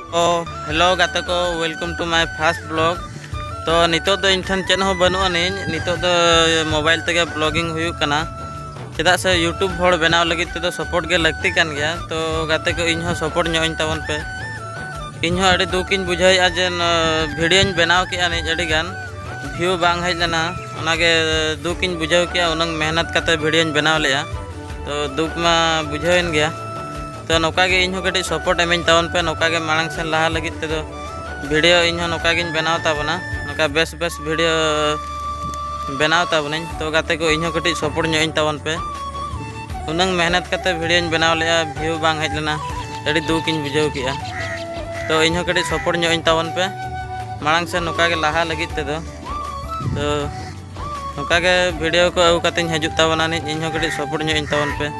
तो हेलो गाते को welcome to my first blog. तो नितो दो इन ठन चेन हो बनु अनिन नितो दो मोबाइल तक ब्लॉगिंग हुई कना चेदा से यूट्यूब हॉड़ बनाव लगित ते सपोर्ट के लगती कान गया। तो गाते को इन सपोर्ट इन तबन पे इन अड़ी दुख इन बुझाई जे वीडियो बनाव के अड़ी गान व्यू बांग हज लेना ओनागे दुख इन बुझाव के उनंग मेहनत करते वीडियो बनाव लिया। तो दुख में बुझावन गया। तो नौकागे इन कटी सपोर्ट एमें तबन पे नौकागे मांग सेन लहा लगित ते वीडियो इन नौकागे बनाव ताबना नौका बेस बेस वीडियो बनाव ताबन। तो गाते को इन कटी सपोर्ट इन तबन पे उनंग मेहनत करते वीडियो बनाव लिया व्यू बांग हज लेना अड़ी दुख इन बुझाव किया। तो इन कटी सपोर्ट इन तबन पे मांग से नौकागे लहा लगित ते तो नौकागे वीडियो को आगू कते हजु ताबना इन कटी सपोर्ट इन तबन पे।